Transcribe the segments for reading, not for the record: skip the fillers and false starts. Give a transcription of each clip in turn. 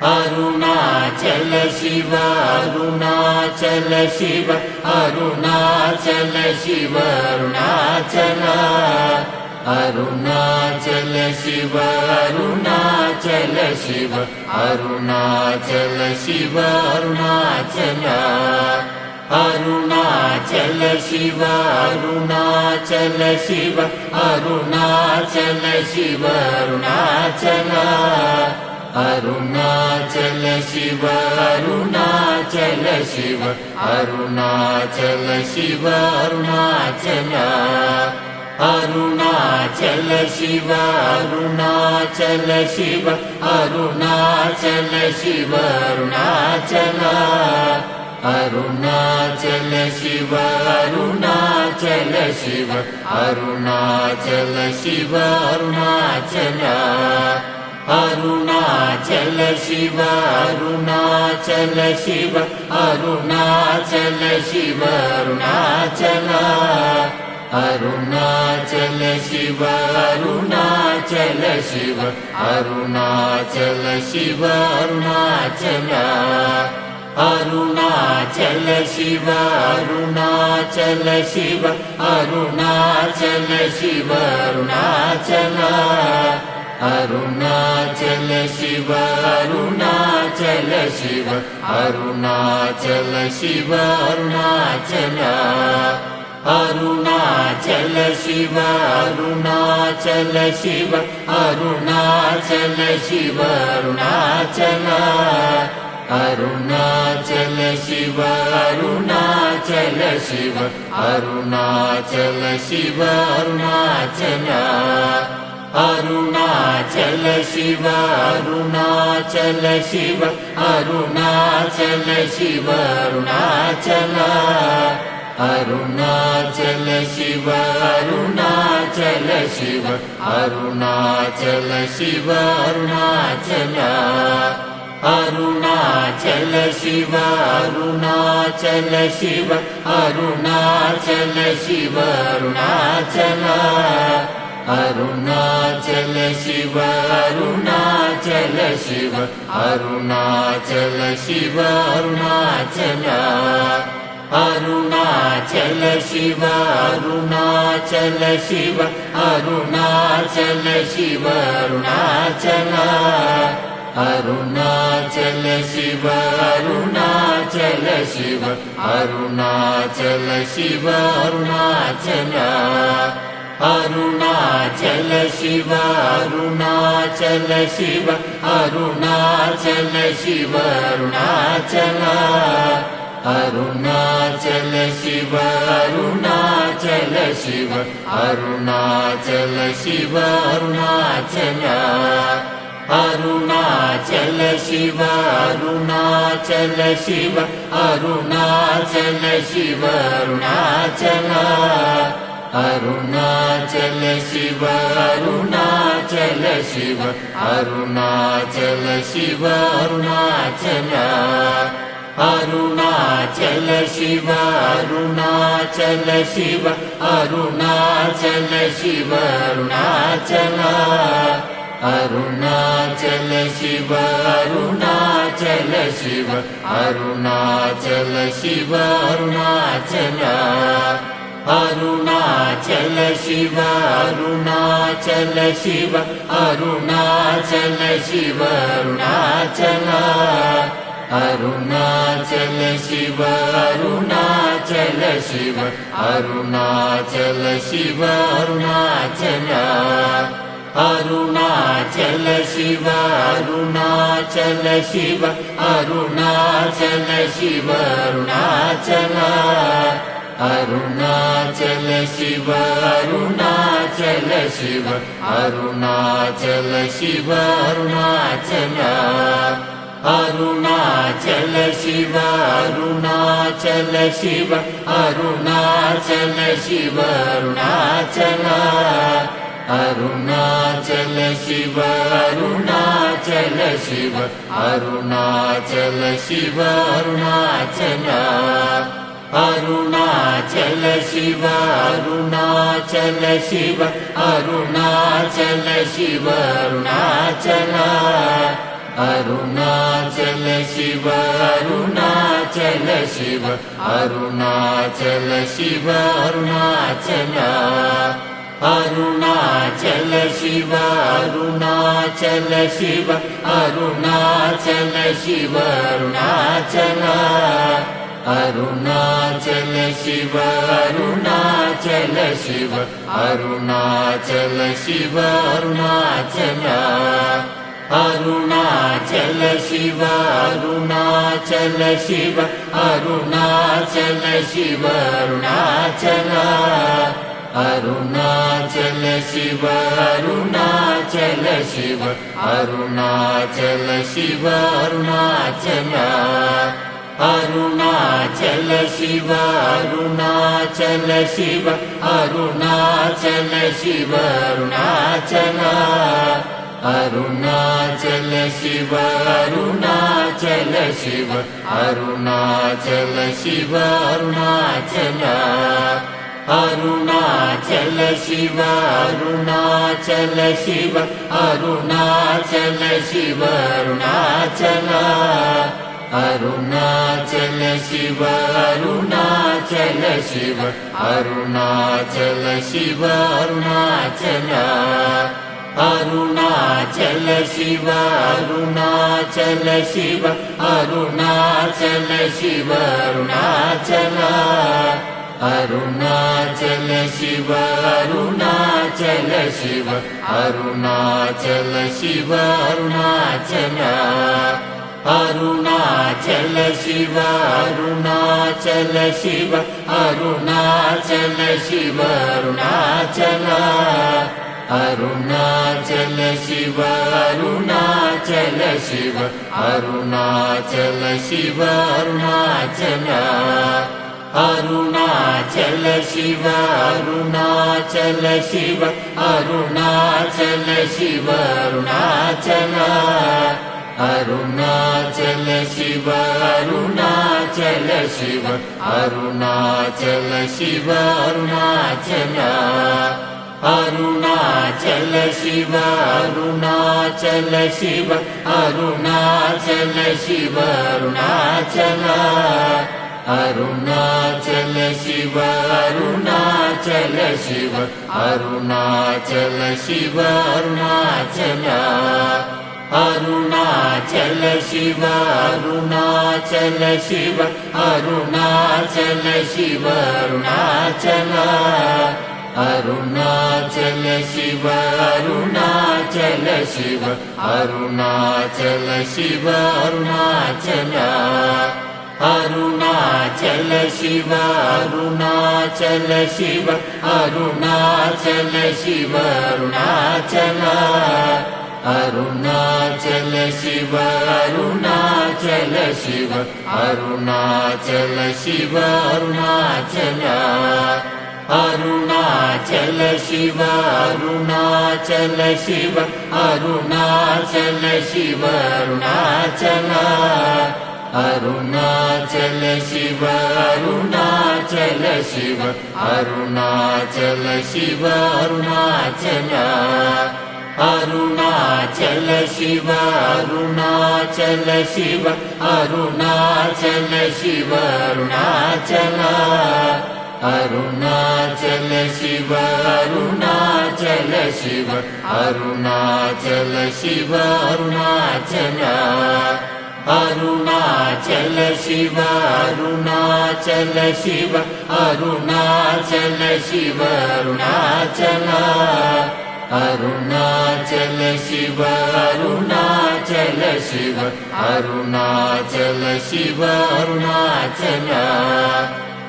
Arunachal Shiva Arunachal Shiva Arunachal Shiva Arunachal Arunachal Shiva Arunachal Shiva Arunachal Shiva Arunachal Arunachal Shiva Arunachal Shiva Arunachal Shiva Arunachal Arunachal Shiva Arunachal Shiva Arunachal Shiva Arunachal Arunachal Shiva Arunachal Shiva Arunachal Shiva Arunachal Arunachal Shiva Arunachal Shiva Arunachal Shiva Arunachal Arunachal Shiva Arunachal Shiva Arunachal Shiva Arunachal Arunachal Shiva Arunachal Shiva Arunachal Shiva Arunachal Arunachal Shiva Arunachal Shiva Arunachal Shiva Arunachal Arunachal Shiva Arunachal Shiva Arunachal Shiva Arunachal Arunachal Shiva Arunachal Shiva Arunachal Shiva Arunachal Arunachal Shiva Arunachal Shiva Arunachal Shiva Arunachal Arunachal Shiva Arunachal Shiva Arunachal Shiva Arunachal Arunachal Shiva Arunachal Shiva Arunachal Shiva Arunachal Arunachal Shiva Arunachal Shiva Arunachal Shiva Arunachal Arunachal Shiva Arunachal Shiva Arunachal Shiva Arunachal Arunachal Shiva Arunachal Shiva Arunachal Shiva Arunachal Arunachal Shiva Arunachal Shiva Arunachal Shiva Arunachal Arunachal Shiva Arunachal Shiva Arunachal Shiva Arunachal Arunachal Shiva Arunachal Shiva Arunachal Shiva Arunachal Arunachal Shiva Arunachal Shiva Arunachal Shiva Arunachal Arunachal Shiva Arunachal Shiva Arunachal Shiva Arunachal Arunachal Shiva Arunachal Shiva Arunachal Shiva Arunachal Arunachal Shiva Arunachal Shiva Arunachal Shiva Arunachal Arunachal Shiva Arunachal Shiva Arunachal Shiva Arunachal Arunachal Shiva Arunachal Shiva Arunachal Shiva Arunachal Arunachal Shiva Arunachal Shiva Arunachal Shiva Arunachal Arunachal Shiva Arunachal Shiva Arunachal Shiva Arunachal Arunachal Shiva Arunachal Shiva Arunachal Shiva Arunachal Arunachal Shiva Arunachal Shiva Arunachal Shiva Arunachal Arunachal Shiva Arunachal Shiva Arunachal Shiva Arunachal Arunachal Shiva Arunachal Shiva Arunachal Shiva Arunachal Arunachal Shiva Arunachal Shiva Arunachal Shiva Arunachal Arunachal Shiva Arunachal Shiva Arunachal Shiva Arunachal Arunachal Shiva Arunachal Shiva Arunachal Shiva Arunachal Arunachal Shiva Arunachal Shiva Arunachal Shiva Arunachal Arunachal Shiva Arunachal Shiva Arunachal Shiva Arunachal Arunachal Shiva Arunachal Shiva Arunachal Shiva Arunachal Arunachal Shiva Arunachal Shiva Arunachal Shiva Arunachal Arunachal Shiva Arunachal Shiva Arunachal Shiva Arunachal Arunachal Shiva Arunachal Shiva Arunachal Shiva Arunachal Arunachal Shiva Arunachal Shiva Arunachal Shiva Arunachal Arunachal Shiva Arunachal Shiva Arunachal Shiva Arunachal Arunachal Shiva Arunachal Shiva Arunachal Shiva Arunachal Arunachal Shiva Arunachal Shiva Arunachal Shiva Arunachal Arunachal Shiva Arunachal Shiva Arunachal Shiva Arunachal Arunachal Shiva Arunachal Shiva Arunachal Shiva Arunachal Arunachal Shiva Arunachal Shiva Arunachal Shiva Arunachal Arunachal Shiva Arunachal Shiva Arunachal Shiva Arunachal Arunachal Shiva Arunachal Shiva Arunachal Shiva Arunachal Arunachal Shiva Arunachal Shiva Arunachal Shiva Arunachal Arunachal Shiva Arunachal Shiva Arunachal Shiva Arunachal Arunachal Shiva Arunachal Shiva Arunachal Shiva Arunachal Arunachal Shiva Arunachal Shiva Arunachal Shiva Arunachal Arunachal Shiva Arunachal Shiva Arunachal Shiva Arunachal Arunachal Shiva Arunachal Shiva Arunachal Shiva Arunachal Arunachal Shiva Arunachal Shiva Arunachal Shiva Arunachal Arunachal Shiva Arunachal Shiva Arunachal Shiva Arunachal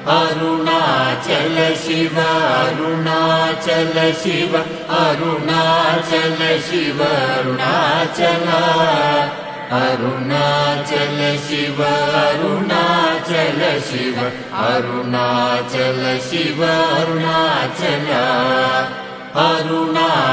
Arunachal Shiva Arunachal Shiva Arunachal Shiva Arunachal Arunachal Shiva Arunachal Shiva Arunachal Shiva Arunachal Arunachal